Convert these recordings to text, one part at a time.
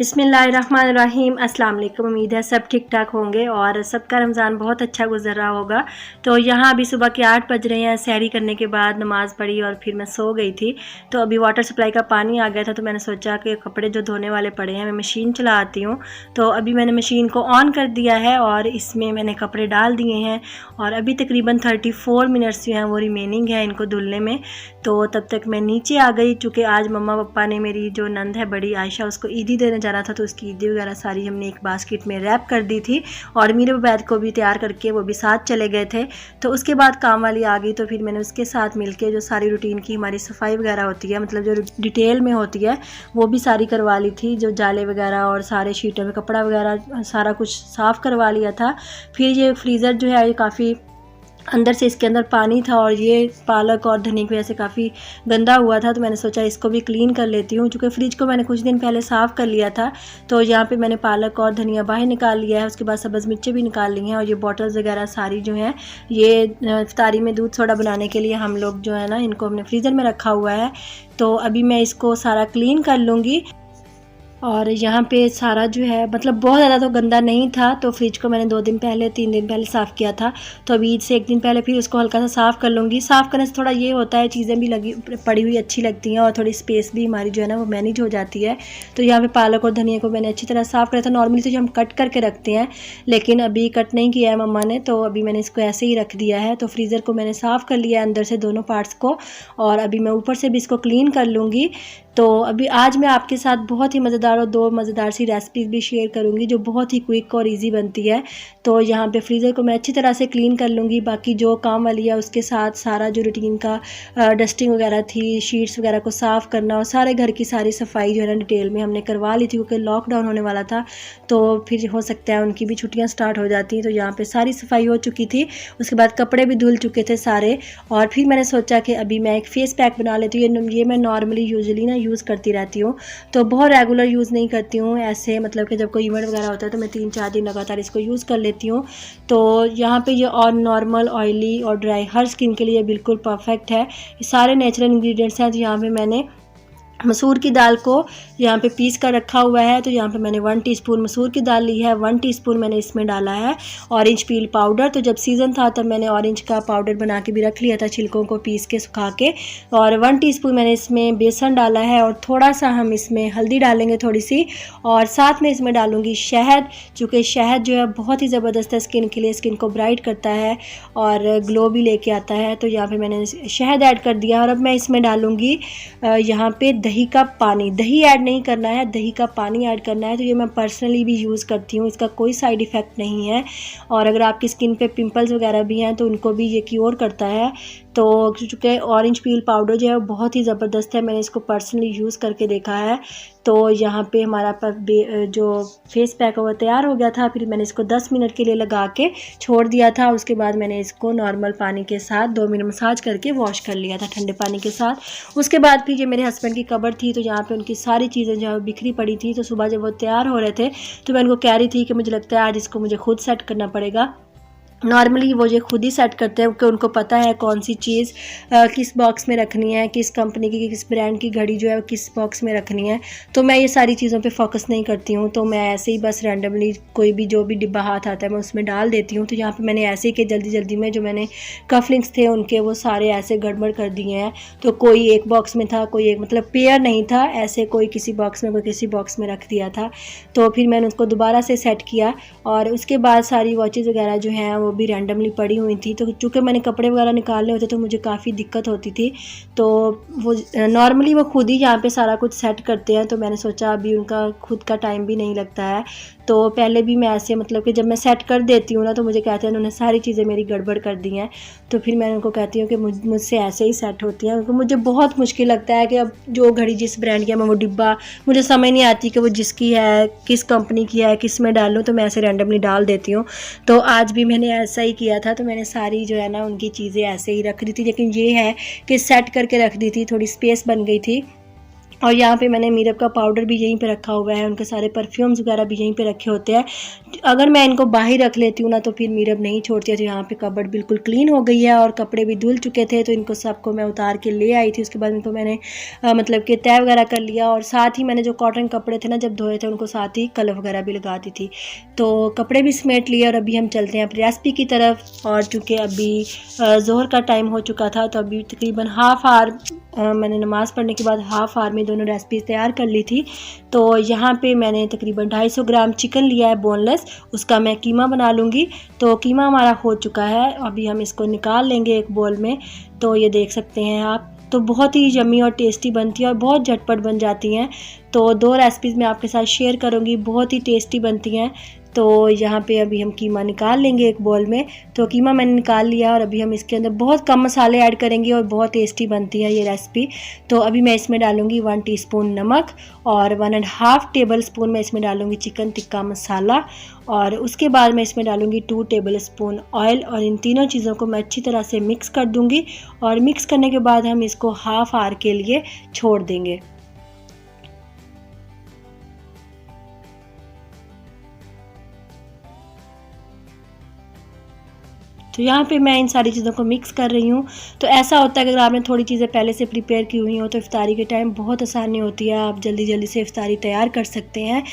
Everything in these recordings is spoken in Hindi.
बिस्मिल्लाहिर्रहमानिर्रहीम। अस्सलाम वालेकुम। उम्मीद है सब ठीक ठाक होंगे और सबका रमज़ान बहुत अच्छा गुजर रहा होगा। तो यहाँ अभी सुबह के 8 बज रहे हैं। सहरी करने के बाद नमाज़ पढ़ी और फिर मैं सो गई थी। तो अभी वाटर सप्लाई का पानी आ गया था, तो मैंने सोचा कि कपड़े जो धोने वाले पड़े हैं मैं मशीन चला आती हूँ। तो अभी मैंने मशीन को ऑन कर दिया है और इसमें मैंने कपड़े डाल दिए हैं और अभी तकरीबन 34 मिनट्स जो हैं वो रिमेनिंग है इनको धुलने में। तो तब तक मैं नीचे आ गई, चूँकि आज मम्मा पापा ने, मेरी जो नंद है बड़ी आयशा, उसको ईदी देने जाना था, तो उसकी ईदी वगैरह सारी हमने एक बास्केट में रैप कर दी थी और मीर बैद को भी तैयार करके वो भी साथ चले गए थे। तो उसके बाद काम वाली आ गई, तो फिर मैंने उसके साथ मिलके जो सारी रूटीन की हमारी सफाई वगैरह होती है, मतलब जो डिटेल में होती है, वो भी सारी करवा ली थी। जो जाले वगैरह और सारे शीटों में कपड़ा वगैरह सारा कुछ साफ़ करवा लिया था। फिर ये फ्रीज़र जो है ये काफ़ी अंदर से इसके अंदर पानी था और ये पालक और धनिया की वजह से काफ़ी गंदा हुआ था, तो मैंने सोचा इसको भी क्लीन कर लेती हूँ। क्योंकि फ्रिज को मैंने कुछ दिन पहले साफ़ कर लिया था। तो यहाँ पे मैंने पालक और धनिया बाहर निकाल लिया है, उसके बाद सब्ज़ मिर्चें भी निकाल ली हैं और ये बॉटल्स वगैरह सारी जो हैं ये इफ्तारी में दूध सोडा बनाने के लिए हम लोग जो है ना इनको हमने फ्रीज़र में रखा हुआ है। तो अभी मैं इसको सारा क्लीन कर लूँगी। और यहाँ पे सारा जो है मतलब बहुत ज़्यादा तो गंदा नहीं था, तो फ्रिज को मैंने 2 दिन पहले 3 दिन पहले साफ़ किया था। तो अभी ईद से 1 दिन पहले फिर उसको हल्का सा साफ़ कर लूँगी। साफ़ करने से थोड़ा ये होता है, चीज़ें भी लगी पड़ी हुई अच्छी लगती हैं और थोड़ी स्पेस भी हमारी जो है ना वो मैनेज हो जाती है। तो यहाँ पे पालक और धनिया को मैंने अच्छी तरह साफ़ करा था। नॉर्मली तो हम कट करके रखते हैं, लेकिन अभी कट नहीं किया है मम्मा ने, तो अभी मैंने इसको ऐसे ही रख दिया है। तो फ्रीज़र को मैंने साफ़ कर लिया है अंदर से दोनों पार्ट्स को, और अभी मैं ऊपर से भी इसको क्लीन कर लूँगी। तो अभी आज मैं आपके साथ बहुत ही मज़ेदार और 2 मज़ेदार सी रेसिपीज़ भी शेयर करूंगी जो बहुत ही क्विक और इजी बनती है। तो यहाँ पे फ्रीज़र को मैं अच्छी तरह से क्लीन कर लूँगी। बाकी जो काम वाली है उसके साथ सारा जो रूटीन का डस्टिंग वगैरह थी, शीट्स वगैरह को साफ़ करना और सारे घर की सारी सफाई जो है ना डिटेल में हमने करवा ली थी, क्योंकि लॉकडाउन होने वाला था, तो फिर हो सकता है उनकी भी छुट्टियाँ स्टार्ट हो जाती हैं। तो यहाँ पर सारी सफाई हो चुकी थी, उसके बाद कपड़े भी धुल चुके थे सारे। और फिर मैंने सोचा कि अभी मैं एक फ़ेस पैक बना लेती हूँ। ये मैं नॉर्मली यूजुअली ना यूज़ करती रहती हूँ, तो बहुत रेगुलर यूज़ नहीं करती हूँ ऐसे, मतलब कि जब कोई इवेंट वगैरह होता है तो मैं 3-4 दिन लगातार इसको यूज़ कर लेती हूँ। तो यहाँ पे ये और नॉर्मल, ऑयली और ड्राई हर स्किन के लिए बिल्कुल परफेक्ट है। ये सारे नेचुरल इंग्रेडिएंट्स हैं। तो यहाँ पे मैंने मसूर की दाल को यहाँ पे पीस कर रखा हुआ है। तो यहाँ पे मैंने 1 टीस्पून मसूर की दाल ली है, 1 टीस्पून मैंने इसमें डाला है ऑरेंज पील पाउडर। तो जब सीज़न था तब मैंने ऑरेंज का पाउडर बना के भी रख लिया था, छिलकों को पीस के सुखा के। और 1 टीस्पून मैंने इसमें बेसन डाला है और थोड़ा सा हम इसमें हल्दी डालेंगे थोड़ी सी, और साथ में इसमें डालूँगी शहद। चूँकि शहद जो है बहुत ही ज़बरदस्त है स्किन के लिए, स्किन को ब्राइट करता है और ग्लो भी लेके आता है। तो यहाँ पर मैंने शहद ऐड कर दिया और अब मैं इसमें डालूँगी यहाँ पे दही का पानी। दही ऐड नहीं करना है, दही का पानी ऐड करना है। तो ये मैं पर्सनली भी यूज़ करती हूँ, इसका कोई साइड इफ़ेक्ट नहीं है। और अगर आपकी स्किन पे पिंपल्स वगैरह भी हैं तो उनको भी ये क्योर करता है। तो चूँकि ऑरेंज पील पाउडर जो है वो बहुत ही ज़बरदस्त है, मैंने इसको पर्सनली यूज़ करके देखा है। तो यहाँ पे हमारा जो फेस पैक है वो तैयार हो गया था। फिर मैंने इसको 10 मिनट के लिए लगा के छोड़ दिया था। उसके बाद मैंने इसको नॉर्मल पानी के साथ 2 मिनट मसाज करके वॉश कर लिया था ठंडे पानी के साथ। उसके बाद फिर ये मेरे हस्बैंड की कबर्ड थी, तो यहाँ पे उनकी सारी चीज़ें जो है बिखरी पड़ी थी। तो सुबह जब वो तैयार हो रहे थे तो मैं उनको कह रही थी कि मुझे लगता है आज इसको मुझे खुद सेट करना पड़ेगा। नॉर्मली वो ये खुद ही सेट करते हैं, क्योंकि उनको पता है कौन सी चीज़ किस बॉक्स में रखनी है, किस कंपनी की किस ब्रांड की घड़ी जो है वो किस बॉक्स में रखनी है। तो मैं ये सारी चीज़ों पे फोकस नहीं करती हूँ, तो मैं ऐसे ही बस रैंडमली कोई भी जो भी डिब्बा हाथ आता है मैं उसमें डाल देती हूँ। तो यहाँ पे मैंने ऐसे ही कि जल्दी जल्दी में जो मैंने कफलिंग्स थे उनके वो सारे ऐसे गड़बड़ कर दिए हैं। तो कोई एक बॉक्स में था, कोई एक मतलब पेयर नहीं था, ऐसे कोई किसी बॉक्स में कोई किसी बॉक्स में रख दिया था। तो फिर मैंने उसको दोबारा से सेट किया और उसके बाद सारी वॉचेज़ वगैरह जो हैं वो भी रैंडमली पड़ी हुई थी। तो चूँकि मैंने कपड़े वगैरह निकालने होते तो मुझे काफ़ी दिक्कत होती थी। तो वो नॉर्मली वो खुद ही यहाँ पे सारा कुछ सेट करते हैं, तो मैंने सोचा अभी उनका खुद का टाइम भी नहीं लगता है। तो पहले भी मैं ऐसे मतलब कि जब मैं सेट कर देती हूँ ना तो मुझे कहते हैं उन्होंने सारी चीज़ें मेरी गड़बड़ कर दी हैं। तो फिर मैं उनको कहती हूँ कि मुझसे ऐसे ही सेट होती हैं, क्योंकि मुझे बहुत मुश्किल लगता है कि अब जो घड़ी जिस ब्रांड की है मैं वो डिब्बा मुझे समझ नहीं आती कि वो जिसकी है किस कंपनी की है किस में डालूँ, तो मैं ऐसे रैंडमली डाल देती हूँ। तो आज भी मैंने ऐसा ही किया था। तो मैंने सारी जो है ना उनकी चीज़ें ऐसे ही रख दी थी, लेकिन ये है कि सेट करके रख दी थी, थोड़ी स्पेस बन गई थी। और यहाँ पे मैंने मीरब का पाउडर भी यहीं पे रखा हुआ है, उनके सारे परफ्यूम्स वगैरह भी यहीं पे रखे होते हैं। अगर मैं इनको बाहर रख लेती हूँ ना तो फिर मीरब नहीं छोड़ती है। तो यहाँ पे कबर्ड बिल्कुल क्लीन हो गई है और कपड़े भी धुल चुके थे, तो इनको सबको मैं उतार के ले आई थी। उसके बाद इनको मैंने मतलब कि तय वगैरह कर लिया, और साथ ही मैंने जो कॉटन कपड़े थे ना जब धोए थे उनको साथ ही कलर वगैरह भी लगा दी थी। तो कपड़े भी समेट लिए और अभी हम चलते हैं अपनी रेसिपी की तरफ। और चूँकि अभी ज़ोहर का टाइम हो चुका था, तो अभी तकरीबन हाफ़ आवर मैंने नमाज़ पढ़ने के बाद हाफ़ आवर में दोनों रेसिपीज़ तैयार कर ली थी। तो यहाँ पे मैंने तकरीबन 250 ग्राम चिकन लिया है बोनलेस, उसका मैं कीमा बना लूँगी। तो कीमा हमारा हो चुका है, अभी हम इसको निकाल लेंगे एक बोल में। तो ये देख सकते हैं आप, तो बहुत ही यम्मी और टेस्टी बनती है और बहुत झटपट बन जाती हैं। तो 2 रेसिपीज़ मैं आपके साथ शेयर करूँगी, बहुत ही टेस्टी बनती हैं। तो यहाँ पे अभी हम कीमा निकाल लेंगे एक बोल में। तो कीमा मैंने निकाल लिया और अभी हम इसके अंदर बहुत कम मसाले ऐड करेंगे और बहुत टेस्टी बनती है ये रेसिपी। तो अभी मैं इसमें डालूँगी 1 टीस्पून नमक और 1.5 टेबल स्पून मैं इसमें डालूँगी चिकन टिक्का मसाला, और उसके बाद मैं इसमें डालूँगी 2 टेबल स्पून ऑयल। और इन तीनों चीज़ों को मैं अच्छी तरह से मिक्स कर दूँगी, और मिक्स करने के बाद हम इसको हाफ़ आवर के लिए छोड़ देंगे। तो यहाँ पे मैं इन सारी चीज़ों को मिक्स कर रही हूँ। तो ऐसा होता है कि अगर आपने थोड़ी चीज़ें पहले से प्रिपेयर की हुई हो तो इफ्तारी के टाइम बहुत आसानी होती है, आप जल्दी जल्दी से इफ्तारी तैयार कर सकते हैं।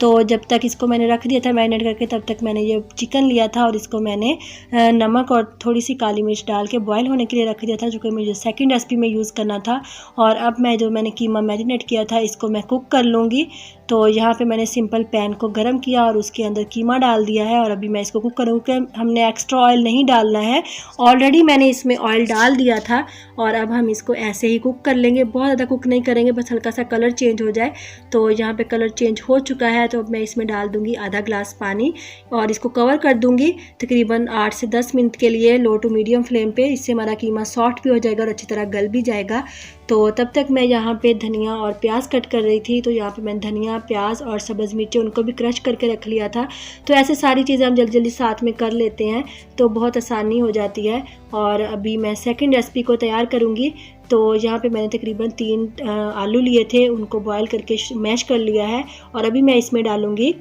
तो जब तक इसको मैंने रख दिया था मैरिनेट करके, तब तक मैंने ये चिकन लिया था और इसको मैंने नमक और थोड़ी सी काली मिर्च डाल के बॉयल होने के लिए रख दिया था, जो कि मुझे सेकंड रेसिपी में यूज़ करना था। और अब मैंने कीमा मैरिनेट किया था इसको मैं कुक कर लूँगी। तो यहाँ पे मैंने सिंपल पैन को गरम किया और उसके अंदर कीमा डाल दिया है, और अभी मैं इसको कुक करूँगी। हमने एक्स्ट्रा ऑयल नहीं डालना है, ऑलरेडी मैंने इसमें ऑयल डाल दिया था, और अब हम इसको ऐसे ही कुक कर लेंगे। बहुत ज़्यादा कुक नहीं करेंगे, बस हल्का सा कलर चेंज हो जाए। तो यहाँ पे कलर चेंज हो चुका है, तो अब मैं इसमें डाल दूँगी आधा ग्लास पानी और इसको कवर कर दूँगी तकरीबन 8 से 10 मिनट के लिए लो टू मीडियम फ्लेम पे। इससे हमारा कीमा सॉफ्ट भी हो जाएगा और अच्छी तरह गल भी जाएगा। तो तब तक मैं यहाँ पे धनिया और प्याज कट कर रही थी। तो यहाँ पे मैंने धनिया, प्याज और सब्ज़ मिर्चें उनको भी क्रश करके रख लिया था। तो ऐसे सारी चीज़ें हम जल्दी जल्दी साथ में कर लेते हैं तो बहुत आसानी हो जाती है। और अभी मैं सेकंड रेसिपी को तैयार करूँगी। तो यहाँ पे मैंने तकरीबन 3 आलू लिए थे, उनको बॉयल करके मैश कर लिया है, और अभी मैं इसमें डालूँगी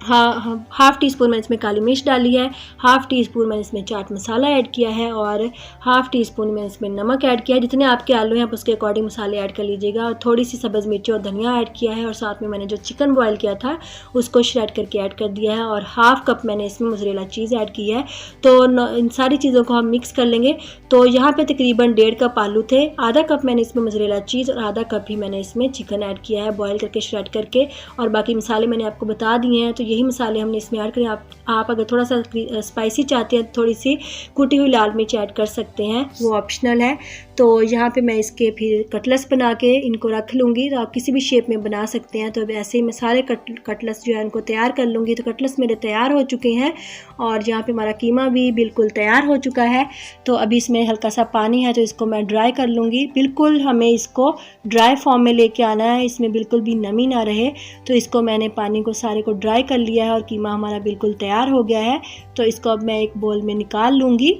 हाफ़ टी स्पून मैंने इसमें काली मिर्च डाली है, हाफ़ टी स्पून मैंने इसमें चाट मसाला ऐड किया है, और हाफ़ टी स्पून मैंने इसमें नमक ऐड किया है। जितने आपके आलू हैं आप उसके अकॉर्डिंग मसाले ऐड कर लीजिएगा। और थोड़ी सी सब्ज़ मिर्ची और धनिया ऐड किया है, और साथ में मैंने जो चिकन बॉयल किया था उसको श्रेड करके ऐड कर दिया है, और हाफ़ कप मैंने इसमें मोज़रेला चीज़ ऐड की है। तो इन सारी चीज़ों को हम मिक्स कर लेंगे। तो यहाँ पर तकरीबन 1.5 कप आलू थे, आधा कप मैंने इसमें मोज़रेला चीज़ और आधा कप ही मैंने इसमें चिकन ऐड किया है बॉयल करके श्रेड करके, और बाकी मसाले मैंने आपको बता दिए हैं। तो यही मसाले हमने इसमें ऐड करें। आप अगर थोड़ा सा स्पाइसी चाहते हैं थोड़ी सी कुटी हुई लाल मिर्च ऐड कर सकते हैं, वो ऑप्शनल है। तो यहाँ पे मैं इसके फिर कटलेट्स बना के इनको रख लूँगी। तो आप किसी भी शेप में बना सकते हैं। तो ऐसे ही मैं सारे कटलेट्स जो है इनको तैयार कर लूँगी। तो कटलेट्स मेरे तैयार हो चुके हैं, और यहाँ पे हमारा कीमा भी बिल्कुल तैयार हो चुका है। तो अभी इसमें हल्का सा पानी है, तो इसको मैं ड्राई कर लूँगी। बिल्कुल हमें इसको ड्राई फॉर्म में लेके आना है, इसमें बिल्कुल भी नमी ना रहे। तो इसको मैंने पानी को सारे को ड्राई कर लिया है और कीमा हमारा बिल्कुल तैयार हो गया है। तो इसको अब मैं एक बोल में निकाल लूँगी।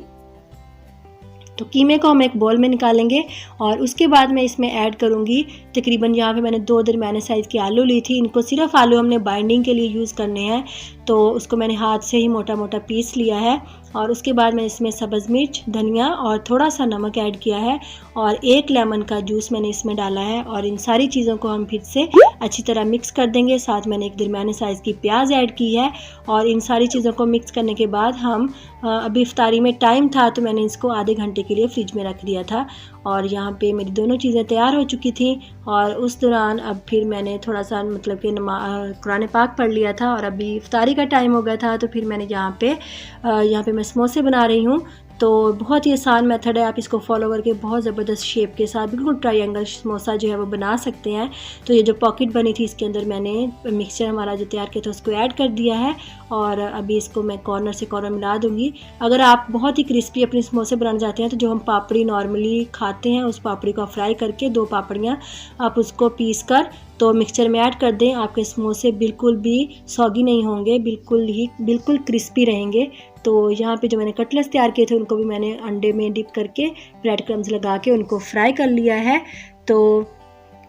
तो कीमे को हम एक बोल में निकालेंगे, और उसके बाद मैं इसमें ऐड करूँगी तकरीबन, यहाँ पे मैंने 2 दरमियाने साइज़ की आलू ली थी। इनको सिर्फ आलू हमने बाइंडिंग के लिए यूज़ करने हैं, तो उसको मैंने हाथ से ही मोटा मोटा पीस लिया है। और उसके बाद मैं इसमें सब्ज़ मिर्च, धनिया और थोड़ा सा नमक ऐड किया है, और 1 लेमन का जूस मैंने इसमें डाला है। और इन सारी चीज़ों को हम फिर से अच्छी तरह मिक्स कर देंगे। साथ मैंने एक दरमियाने साइज़ की प्याज ऐड की है, और इन सारी चीज़ों को मिक्स करने के बाद हम अभी इफ्तारी में टाइम था तो मैंने इसको आधे घंटे के लिए फ्रिज में रख दिया था। और यहाँ पे मेरी दोनों चीज़ें तैयार हो चुकी थी, और उस दौरान अब फिर मैंने थोड़ा सा मतलब कि कुरान पाक पढ़ लिया था, और अभी इफ्तारी का टाइम हो गया था। तो फिर मैंने यहाँ पे मैं समोसे बना रही हूँ। तो बहुत ही आसान मेथड है, आप इसको फॉलो करके बहुत ज़बरदस्त शेप के साथ बिल्कुल ट्रायंगल समोसा जो है वो बना सकते हैं। तो ये जो पॉकेट बनी थी इसके अंदर मैंने मिक्सचर हमारा जो तैयार किया था उसको ऐड कर दिया है, और अभी इसको मैं कॉर्नर से कॉर्नर मिला दूँगी। अगर आप बहुत ही क्रिस्पी अपने समोसे बनाना चाहते हैं तो जो हम पापड़ी नॉर्मली खाते हैं उस पापड़ी को फ्राई करके 2 पापड़ियाँ आप उसको पीस कर तो मिक्सचर में ऐड कर दें। आपके समोसे बिल्कुल भी सॉगी नहीं होंगे, बिल्कुल क्रिस्पी रहेंगे। तो यहाँ पे जो मैंने कटलेट्स तैयार किए थे उनको भी मैंने अंडे में डिप करके ब्रेड क्रम्स लगा के उनको फ्राई कर लिया है। तो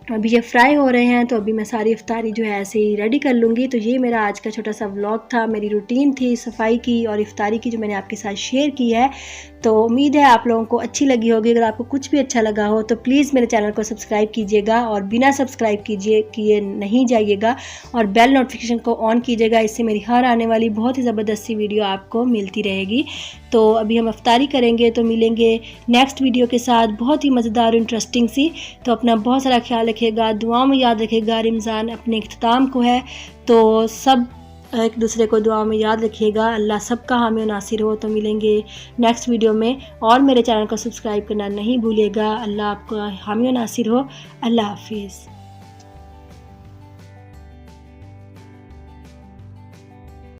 अभी ये फ्राई हो रहे हैं, तो अभी मैं सारी इफ्तारी जो है ऐसे ही रेडी कर लूँगी। तो ये मेरा आज का छोटा सा व्लॉग था, मेरी रूटीन थी सफाई की और इफ्तारी की जो मैंने आपके साथ शेयर की है। तो उम्मीद है आप लोगों को अच्छी लगी होगी। अगर आपको कुछ भी अच्छा लगा हो तो प्लीज़ मेरे चैनल को सब्सक्राइब कीजिएगा और बिना सब्सक्राइब किए नहीं जाइएगा और बेल नोटिफिकेशन को ऑन कीजिएगा। इससे मेरी हर आने वाली बहुत ही ज़बरदस्त सी वीडियो आपको मिलती रहेगी। तो अभी हम इफ्तारी करेंगे, तो मिलेंगे नेक्स्ट वीडियो के साथ बहुत ही मज़ेदार और इंटरेस्टिंग सी। तो अपना बहुत सारा ख्याल रखिएगा, दुआ में याद रखिएगा। रमज़ान अपने इख्तिताम को है, तो सब एक दूसरे को दुआ में याद रखिएगा। अल्लाह सबका हामी और नासिर हो। तो मिलेंगे नेक्स्ट वीडियो में, और मेरे चैनल को सब्सक्राइब करना नहीं भूलिएगा। अल्लाह आपका हामी और नासिर हो। अल्लाह हाफिज़।